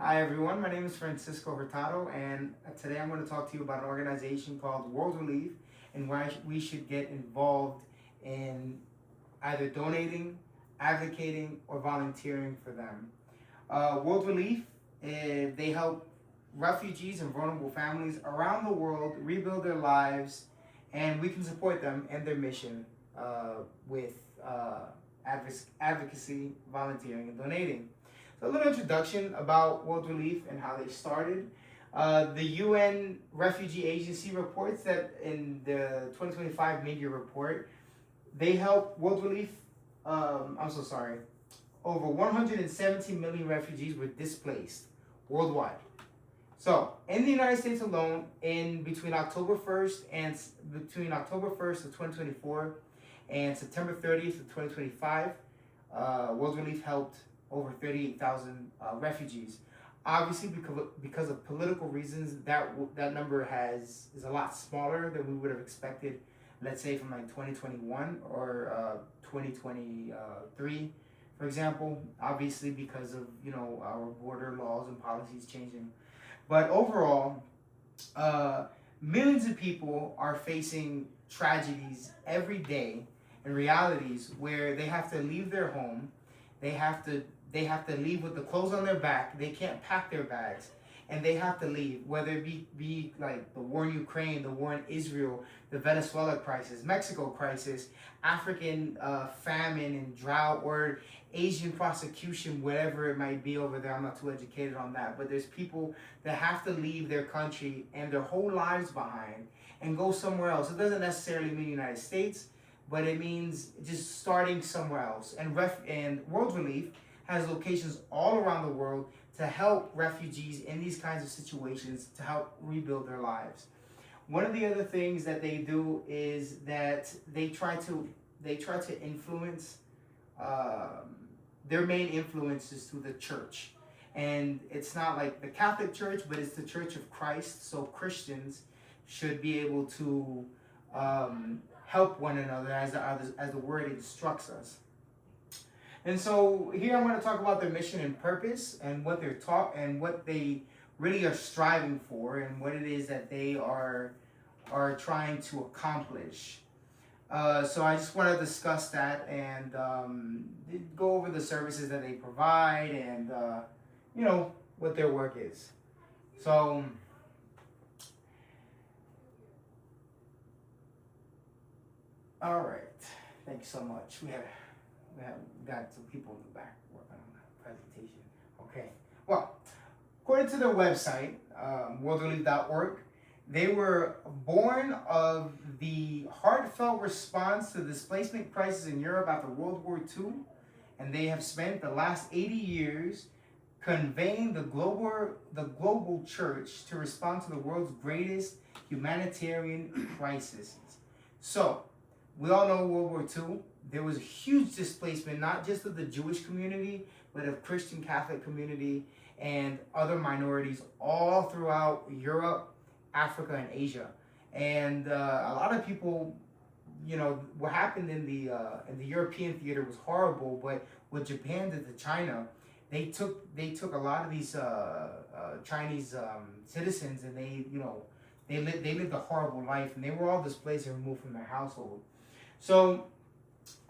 Hi everyone, my name is Francisco Hurtado, and today I'm going to talk to you about an organization called World Relief and why we should get involved in either donating, advocating, or volunteering for them. World Relief, they help refugees and vulnerable families around the world rebuild their lives, and we can support them and their mission with advocacy, volunteering, and donating. So a little introduction about World Relief and how they started. The UN Refugee Agency reports that in the 2025 mid-year report, they help World Relief. I'm so sorry. Over 117 million refugees were displaced worldwide. So, in the United States alone, in between October 1st of 2024 and September 30th of 2025, World Relief helped over 38,000 refugees. Obviously, because of political reasons, that number is a lot smaller than we would have expected. Let's say from like 2021 or 2023, for example. Obviously, because of our border laws and policies changing, but overall, uh, millions of people are facing tragedies every day and realities where they have to leave their home. They have to they have to leave with the clothes on their back. They can't pack their bags, and they have to leave. Whether it be like the war in Ukraine, the war in Israel, the Venezuela crisis, Mexico crisis, African famine and drought, or Asian prosecution, whatever it might be over there. I'm not too educated on that, but there's people that have to leave their country and their whole lives behind and go somewhere else. It doesn't necessarily mean the United States, but it means just starting somewhere else. And World Relief has locations all around the world to help refugees in these kinds of situations to help rebuild their lives. One of the other things that they do is that they try to influence um, their main influence is through the church. And it's not like the Catholic Church, but it's the Church of Christ. So Christians should be able to help one another as the word instructs us. And so here I'm going to talk about their mission and purpose and what they're taught and what they really are striving for and what it is that they are trying to accomplish. So I just want to discuss that and go over the services that they provide and what their work is. So all right, thank you so much. We have got some people in the back working on the presentation. Okay, well, according to their website, worldrelief.org, they were born of the heartfelt response to the displacement crisis in Europe after World War II, and they have spent the last 80 years conveying the global church to respond to the world's greatest humanitarian crises. So, we all know World War II. There was a huge displacement, not just of the Jewish community, but of Christian Catholic community and other minorities all throughout Europe, Africa, and Asia. And a lot of people, what happened in the European theater was horrible. But what Japan did to China, they took a lot of these Chinese citizens, and they lived a horrible life, and they were all displaced and removed from their household. So,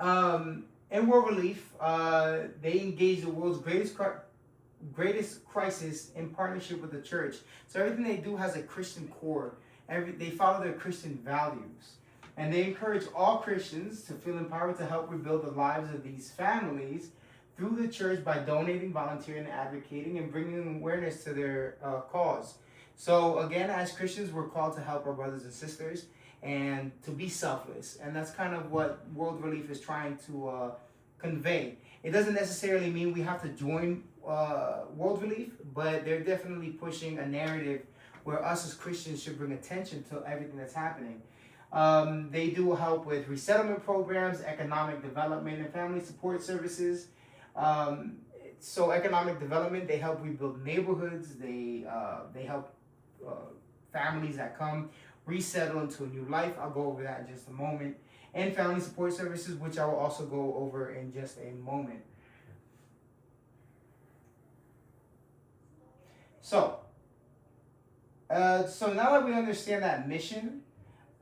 in World Relief, they engage the world's greatest crisis in partnership with the church. So everything they do has a Christian core. They follow their Christian values, and they encourage all Christians to feel empowered to help rebuild the lives of these families through the church by donating, volunteering, advocating, and bringing awareness to their cause. So again, as Christians, we're called to help our brothers and sisters and to be selfless, and that's kind of what World Relief is trying to convey. It doesn't necessarily mean we have to join World Relief, but they're definitely pushing a narrative where us as Christians should bring attention to everything that's happening. They do help with resettlement programs, economic development, and family support services. Um, so economic development, they help rebuild neighborhoods. They help uh, families that come resettle into a new life. I'll go over that in just a moment. And family support services, which I will also go over in just a moment. So, so now that we understand that mission,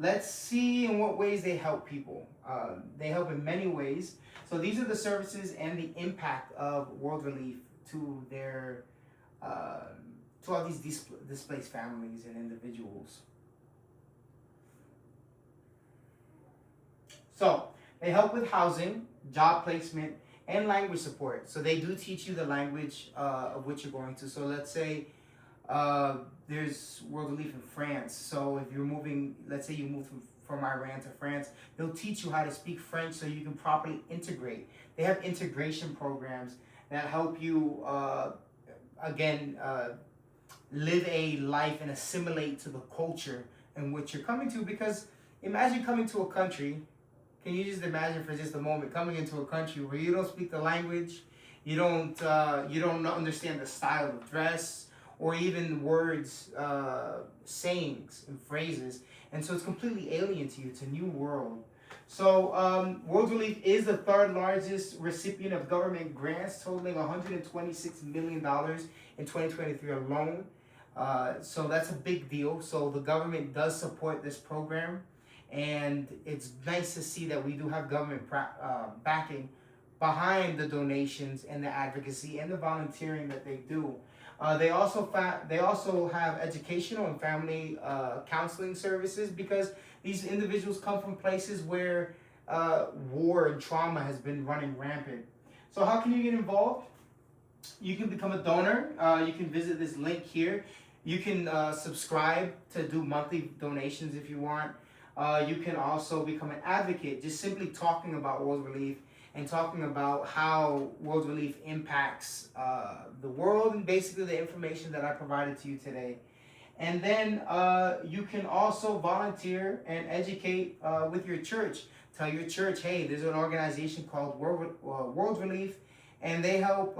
let's see in what ways they help people. They help in many ways. So these are the services and the impact of World Relief to their to all these displaced families and individuals. So they help with housing, job placement, and language support. So they do teach you the language of which you're going to. So let's say there's World Relief in France. So if you're moving, let's say you move from Iran to France, they'll teach you how to speak French so you can properly integrate. They have integration programs that help you, live a life and assimilate to the culture in which you're coming to. Because imagine coming to a country. Can you just imagine for just a moment coming into a country where you don't speak the language, you don't understand the style of dress, or even words, sayings and phrases, and so it's completely alien to you. It's a new world. So World Relief is the third largest recipient of government grants, totaling $126 million in 2023 alone. So that's a big deal. So the government does support this program. And it's nice to see that we do have government backing behind the donations and the advocacy and the volunteering that they do. They also have educational and family counseling services, because these individuals come from places where war and trauma has been running rampant. So how can you get involved? You can become a donor. You can visit this link here. You can subscribe to do monthly donations if you want. You can also become an advocate, just simply talking about World Relief and talking about how World Relief impacts the world, and basically the information that I provided to you today. And then you can also volunteer and educate with your church. Tell your church, hey, there's an organization called World Relief, and they help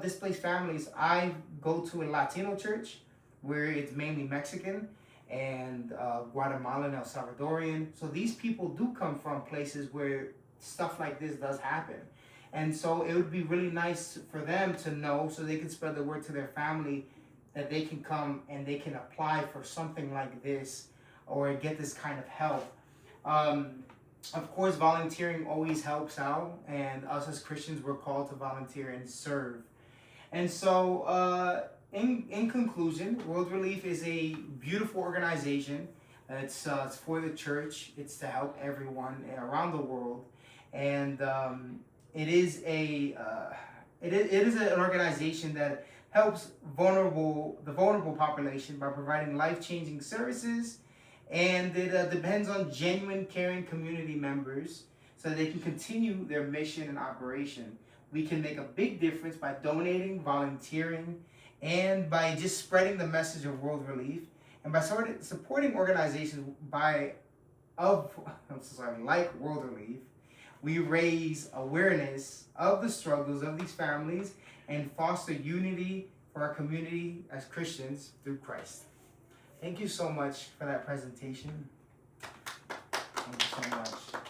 displaced families. I go to a Latino church where it's mainly Mexican, and Guatemalan, El Salvadorian. So these people do come from places where stuff like this does happen. And so it would be really nice for them to know, so they can spread the word to their family, that they can come and they can apply for something like this or get this kind of help. Of course, volunteering always helps out, and us as Christians, we're called to volunteer and serve. And so, in conclusion, World Relief is a beautiful organization. It's for the church. It's to help everyone around the world, and it is an organization that helps the vulnerable population by providing life-changing services, and it depends on genuine, caring community members so that they can continue their mission and operation. We can make a big difference by donating, volunteering, and by just spreading the message of World Relief, and by supporting organizations like World Relief. We raise awareness of the struggles of these families and foster unity for our community as Christians through Christ. Thank you so much for that presentation. Thank you so much.